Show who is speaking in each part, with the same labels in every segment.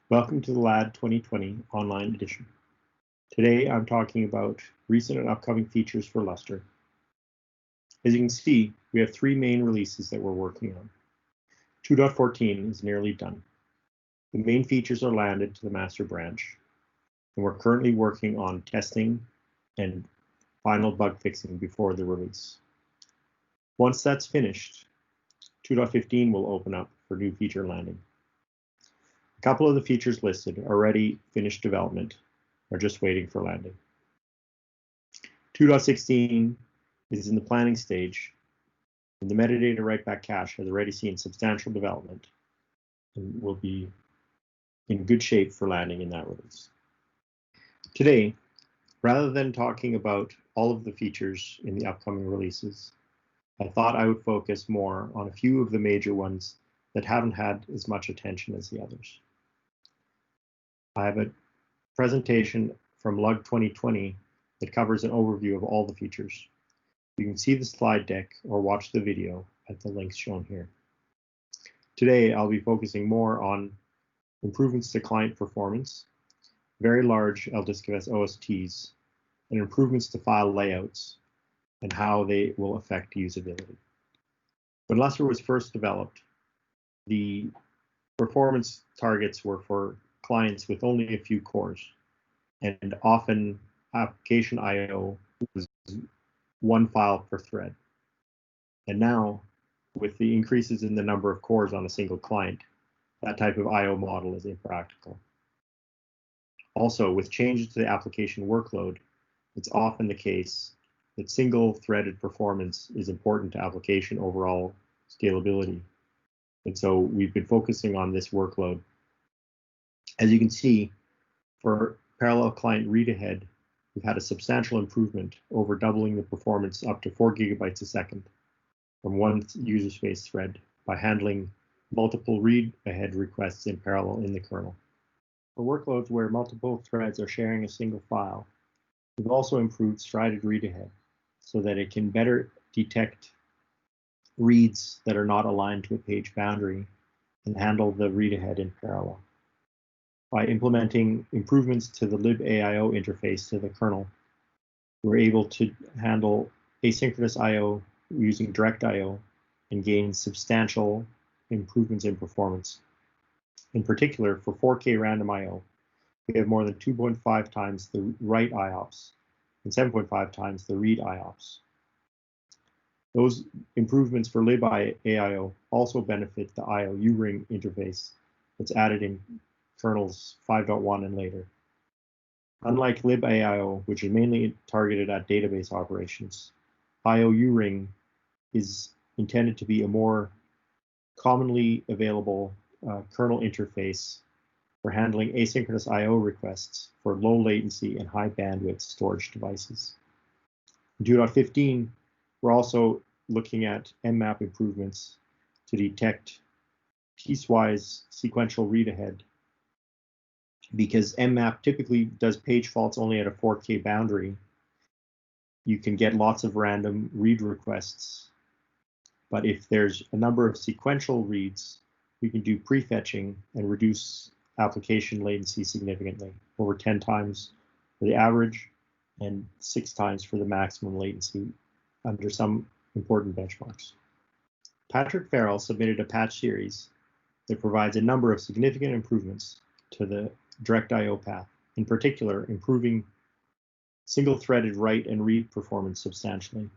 Speaker 1: Welcome to the LAD 2020 online edition. Today I'm talking about recent and upcoming features for Lustre. As you can see, we have three main releases that we're working on. 2.14 is nearly done. The main features are landed to the master branch, and we're currently working on testing and final bug fixing before the release. Once that's finished, 2.15 will open up for new feature landing. A couple of the features listed are already finished development, are just waiting for landing. 2.16 is in the planning stage, and the metadata write-back cache has already seen substantial development and will be in good shape for landing in that release. Today, rather than talking about all of the features in the upcoming releases, I thought I would focus more on a few of the major ones that haven't had as much attention as the others. I have a presentation from LUG 2020 that covers an overview of all the features. You can see the slide deck or watch the video at the links shown here. Today, I'll be focusing more on improvements to client performance, very large LDiscFS OSTs, and improvements to file layouts and how they will affect usability. When Lustre was first developed, the performance targets were for clients with only a few cores, and often application I/O was one file per thread. And now, with the increases in the number of cores on a single client, that type of I/O model is impractical. Also, with changes to the application workload, it's often the case that single-threaded performance is important to application overall scalability. And so we've been focusing on this workload. As you can see, for parallel client read-ahead, we've had a substantial improvement, over doubling the performance up to 4 gigabytes a second from one user space thread by handling multiple read-ahead requests in parallel in the kernel. For workloads where multiple threads are sharing a single file, we've also improved strided read-ahead so that it can better detect reads that are not aligned to a page boundary and handle the read-ahead in parallel. By implementing improvements to the libaio interface to the kernel, we're able to handle asynchronous I/O using direct I/O and gain substantial improvements in performance. In particular, for 4K random I/O, we have more than 2.5 times the write IOPS and 7.5 times the read IOPS. Those improvements for libaio also benefit the IOU ring interface that's added in kernels 5.1 and later. Unlike libaio, which is mainly targeted at database operations, IOU ring is intended to be a more commonly available kernel interface for handling asynchronous I/O requests for low latency and high bandwidth storage devices. In 2.15, we're also looking at mmap improvements to detect piecewise sequential read-ahead, because mmap typically does page faults only at a 4K boundary. You can get lots of random read requests, but if there's a number of sequential reads, we can do prefetching and reduce application latency significantly, over 10 times for the average and 6 times for the maximum latency under some important benchmarks. Patrick Farrell submitted a patch series that provides a number of significant improvements to the direct I/O path, in particular improving single-threaded write and read performance substantially.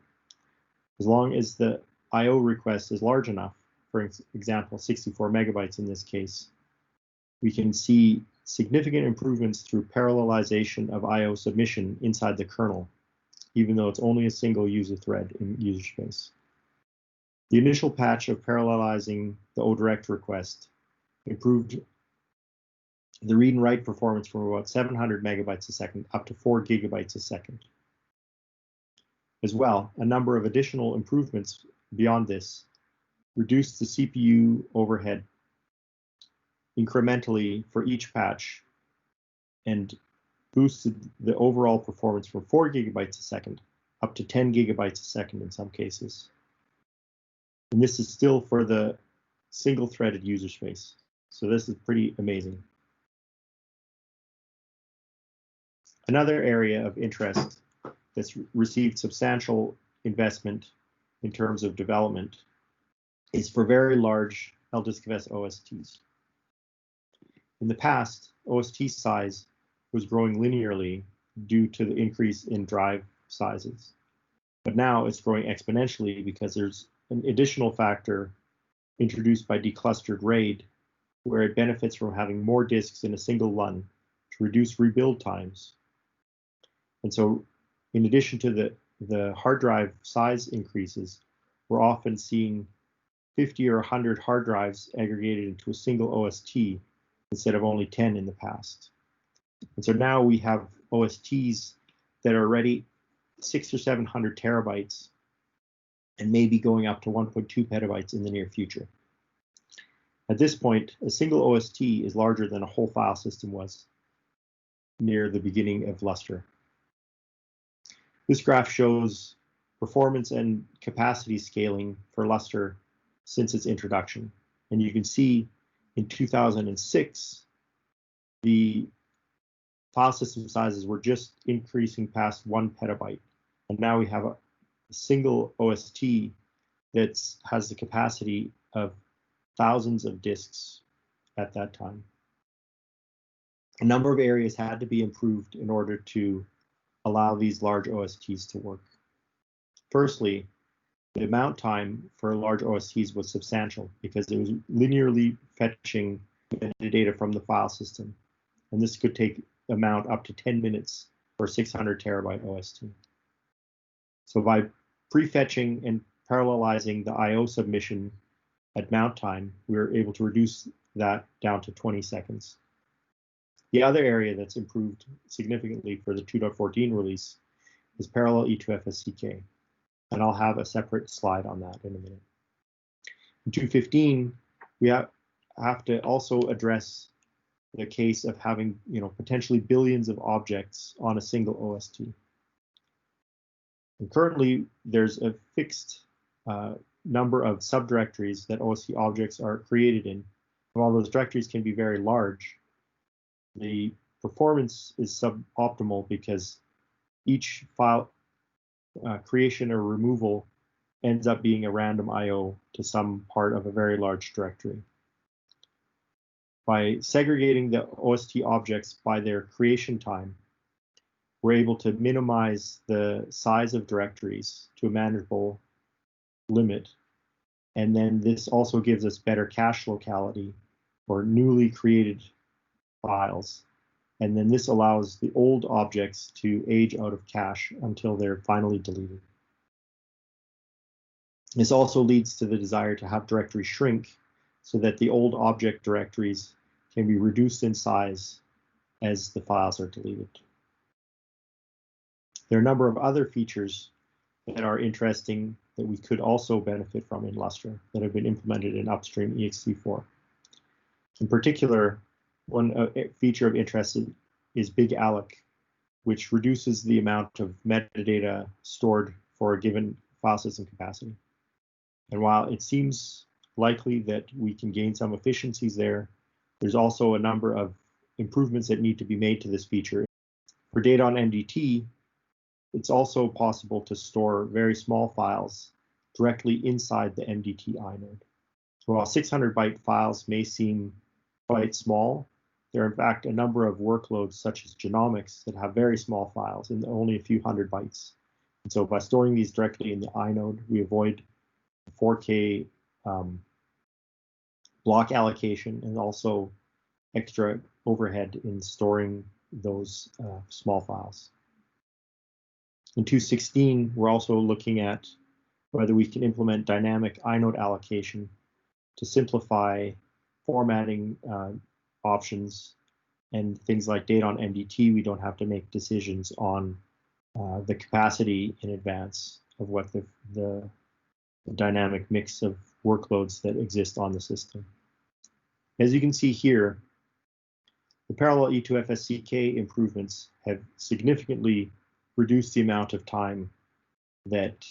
Speaker 1: As long as the I/O request is large enough, for example 64 megabytes in this case, we can see significant improvements through parallelization of I/O submission inside the kernel, even though it's only a single user thread in user space. The initial patch of parallelizing the ODirect request improved the read and write performance from about 700 megabytes a second up to 4 gigabytes a second. As well, a number of additional improvements beyond this reduced the CPU overhead incrementally for each patch and boosted the overall performance from 4 gigabytes a second up to 10 gigabytes a second in some cases. And this is still for the single-threaded user space, so this is pretty amazing. Another area of interest that's received substantial investment in terms of development is for very large L-Disc-F OSTs. In the past, OST size was growing linearly due to the increase in drive sizes. But now it's growing exponentially because there's an additional factor introduced by declustered RAID, where it benefits from having more disks in a single run to reduce rebuild times. And so in addition to the hard drive size increases, we're often seeing 50 or 100 hard drives aggregated into a single OST instead of only 10 in the past. And so now we have OSTs that are already 600 or 700 terabytes and maybe going up to 1.2 petabytes in the near future. At this point, a single OST is larger than a whole file system was near the beginning of Lustre. This graph shows performance and capacity scaling for Lustre since its introduction. And you can see in 2006, the file system sizes were just increasing past 1 petabyte. And now we have a single OST that has the capacity of thousands of disks at that time. A number of areas had to be improved in order to allow these large OSTs to work. Firstly, the mount time for large OSTs was substantial because it was linearly fetching metadata from the file system. And this could take a mount up to 10 minutes for a 600 terabyte OST. So by prefetching and parallelizing the I/O submission at mount time, we were able to reduce that down to 20 seconds. The other area that's improved significantly for the 2.14 release is parallel E2FSCK, and I'll have a separate slide on that in a minute. In 2.15, we have to also address the case of having, potentially billions of objects on a single OST. And currently, there's a fixed number of subdirectories that OST objects are created in. And while those directories can be very large, the performance is suboptimal because each file creation or removal ends up being a random I/O to some part of a very large directory. By segregating the OST objects by their creation time, we're able to minimize the size of directories to a manageable limit. And then this also gives us better cache locality for newly created files. And then this allows the old objects to age out of cache until they're finally deleted. This also leads to the desire to have directory shrink so that the old object directories can be reduced in size as the files are deleted. There are a number of other features that are interesting that we could also benefit from in Lustre that have been implemented in upstream ext4. In particular, one feature of interest is Big Alloc, which reduces the amount of metadata stored for a given file system capacity. And while it seems likely that we can gain some efficiencies there, there's also a number of improvements that need to be made to this feature. For data on MDT, it's also possible to store very small files directly inside the MDT inode. So while 600 byte files may seem quite small, there are in fact a number of workloads such as genomics that have very small files in only a few hundred bytes. And so by storing these directly in the inode, we avoid 4K block allocation and also extra overhead in storing those small files. In 2.16, we're also looking at whether we can implement dynamic inode allocation to simplify formatting options and things like data on MDT. We don't have to make decisions on the capacity in advance of what the dynamic mix of workloads that exist on the system. As you can see here, the parallel E2FSCK improvements have significantly reduced the amount of time that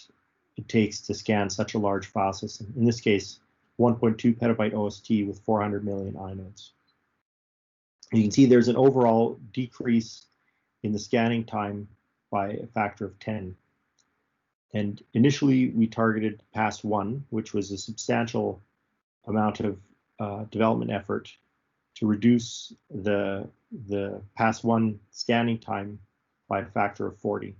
Speaker 1: it takes to scan such a large file system. In this case, 1.2 petabyte OST with 400 million inodes. You can see there's an overall decrease in the scanning time by a factor of 10. And initially, we targeted pass 1, which was a substantial amount of development effort to reduce the pass 1 scanning time by a factor of 40.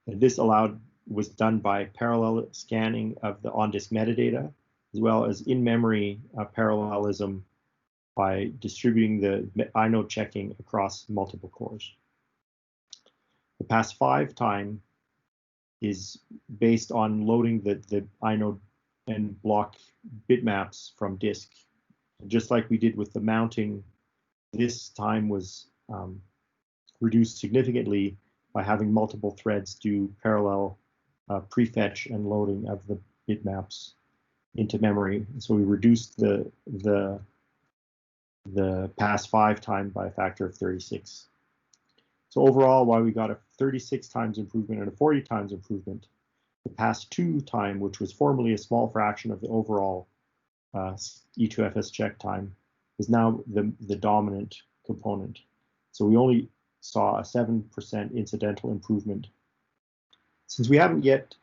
Speaker 1: And this was done by parallel scanning of the on-disk metadata, as well as in-memory parallelism by distributing the inode checking across multiple cores. The pass 5 time is based on loading the inode and block bitmaps from disk. Just like we did with the mounting, this time was reduced significantly by having multiple threads do parallel prefetch and loading of the bitmaps into memory. So we reduced the pass 5 time by a factor of 36. So overall, while we got a 36 times improvement and a 40 times improvement, the pass 2 time, which was formerly a small fraction of the overall E2FS check time, is now the dominant component. So we only saw a 7% incidental improvement. Since we haven't yet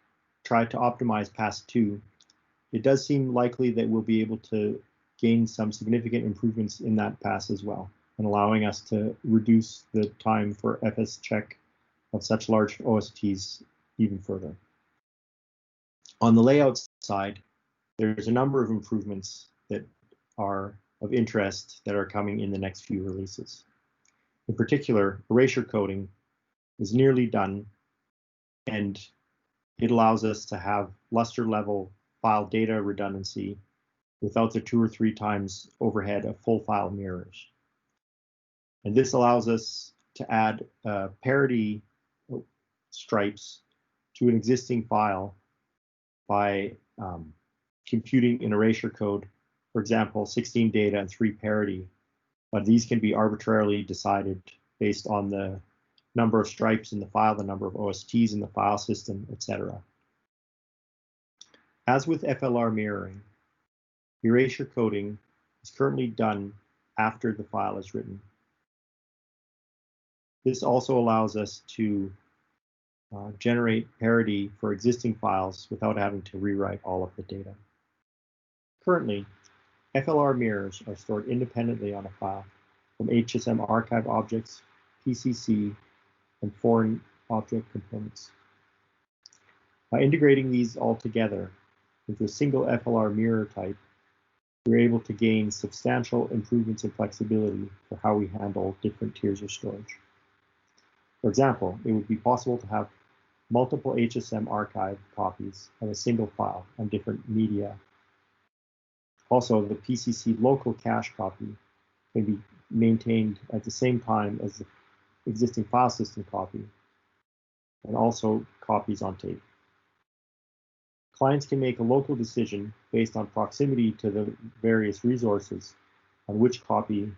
Speaker 1: tried to optimize pass 2, it does seem likely that we'll be able to gain some significant improvements in that pass as well, and allowing us to reduce the time for FS check of such large OSTs even further. On the layout side, there's a number of improvements that are of interest that are coming in the next few releases. In particular, erasure coding is nearly done, and it allows us to have Lustre level file data redundancy without the 2 or 3 times overhead of full file mirrors. And this allows us to add parity stripes to an existing file by computing an erasure code, for example, 16 data and 3 parity. But these can be arbitrarily decided based on the number of stripes in the file, the number of OSTs in the file system, etc. As with FLR mirroring, erasure coding is currently done after the file is written. This also allows us to generate parity for existing files without having to rewrite all of the data. Currently, FLR mirrors are stored independently on a file from HSM archive objects, PCC, and foreign object components. By integrating these all together into a single FLR mirror type, we're able to gain substantial improvements in flexibility for how we handle different tiers of storage. For example, it would be possible to have multiple HSM archive copies of a single file on different media. Also, the PCC local cache copy can be maintained at the same time as the existing file system copy, and also copies on tape. Clients can make a local decision based on proximity to the various resources on which copy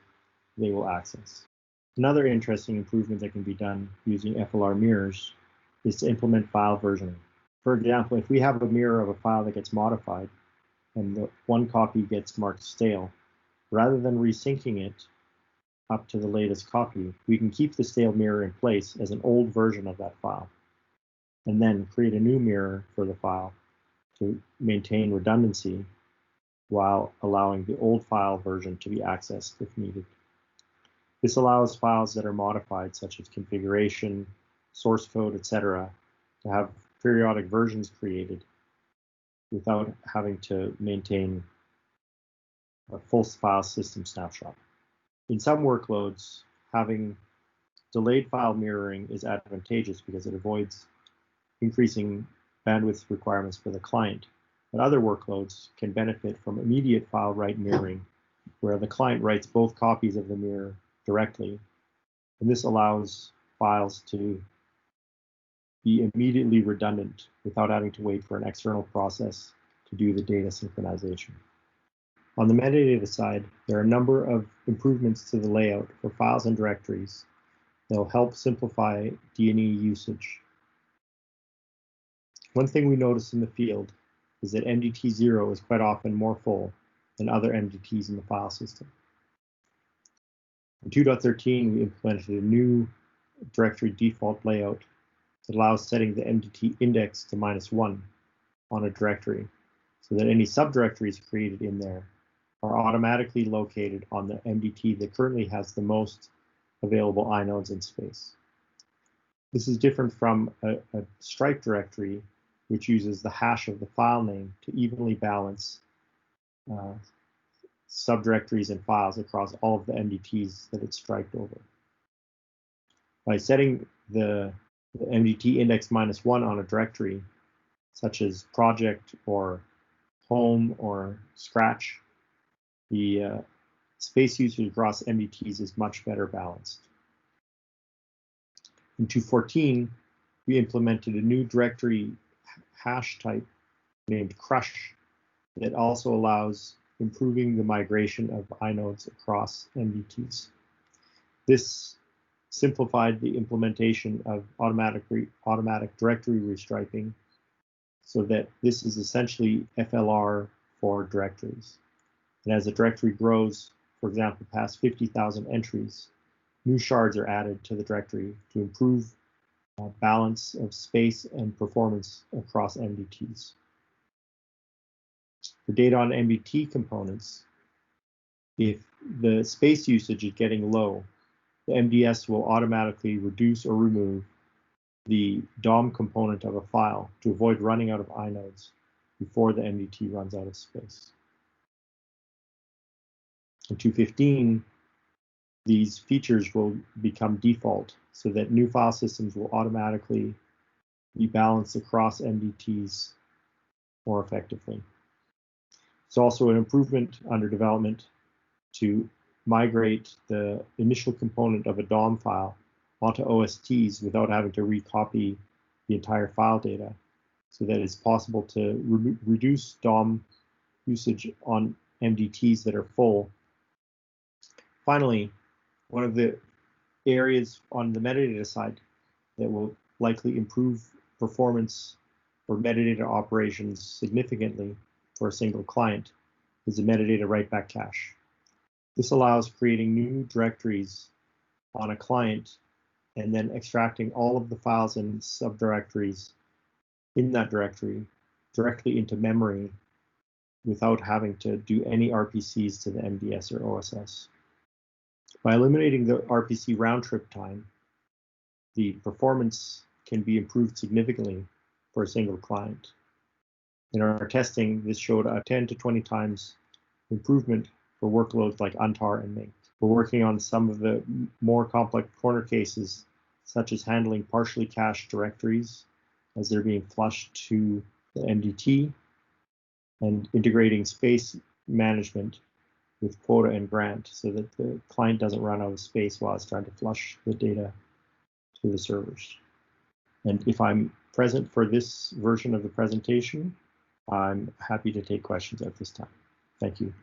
Speaker 1: they will access. Another interesting improvement that can be done using FLR mirrors is to implement file versioning. For example, if we have a mirror of a file that gets modified and the one copy gets marked stale, rather than resyncing it up to the latest copy, we can keep the stale mirror in place as an old version of that file, and then create a new mirror for the file to maintain redundancy while allowing the old file version to be accessed if needed. This allows files that are modified, such as configuration, source code, etc., to have periodic versions created without having to maintain a full file system snapshot. In some workloads, having delayed file mirroring is advantageous because it avoids increasing bandwidth requirements for the client. But other workloads can benefit from immediate file write mirroring, where the client writes both copies of the mirror directly. And this allows files to be immediately redundant without having to wait for an external process to do the data synchronization. On the metadata side, there are a number of improvements to the layout for files and directories that will help simplify D&E usage. One thing we notice in the field is that MDT0 is quite often more full than other MDTs in the file system. In 2.13, we implemented a new directory default layout that allows setting the MDT index to -1 on a directory, so that any subdirectories created in there are automatically located on the MDT that currently has the most available inodes in space. This is different from a stripe directory, which uses the hash of the file name to evenly balance subdirectories and files across all of the MDTs that it's striped over. By setting the MDT index -1 on a directory, such as project or home or scratch, the space usage across MDTs is much better balanced. In 2.14, we implemented a new directory hash type named crush that also allows improving the migration of inodes across MDTs. This simplified the implementation of automatic directory restriping, so that this is essentially FLR for directories. And as a directory grows, for example, past 50,000 entries, new shards are added to the directory to improve balance of space and performance across MDTs. For data on MDT components, if the space usage is getting low, the MDS will automatically reduce or remove the DOM component of a file to avoid running out of inodes before the MDT runs out of space. In 2.15, these features will become default so that new file systems will automatically be balanced across MDTs more effectively. It's also an improvement under development to migrate the initial component of a DOM file onto OSTs without having to recopy the entire file data, so that it's possible to reduce DOM usage on MDTs that are full. Finally, one of the areas on the metadata side that will likely improve performance for metadata operations significantly for a single client is the metadata write-back cache. This allows creating new directories on a client and then extracting all of the files and subdirectories in that directory directly into memory without having to do any RPCs to the MDS or OSS. By eliminating the RPC round trip time, the performance can be improved significantly for a single client. In our testing, this showed a 10 to 20 times improvement for workloads like untar and make. We're working on some of the more complex corner cases, such as handling partially cached directories as they're being flushed to the MDT, and integrating space management with quota and grant so that the client doesn't run out of space while it's trying to flush the data to the servers. And if I'm present for this version of the presentation, I'm happy to take questions at this time. Thank you.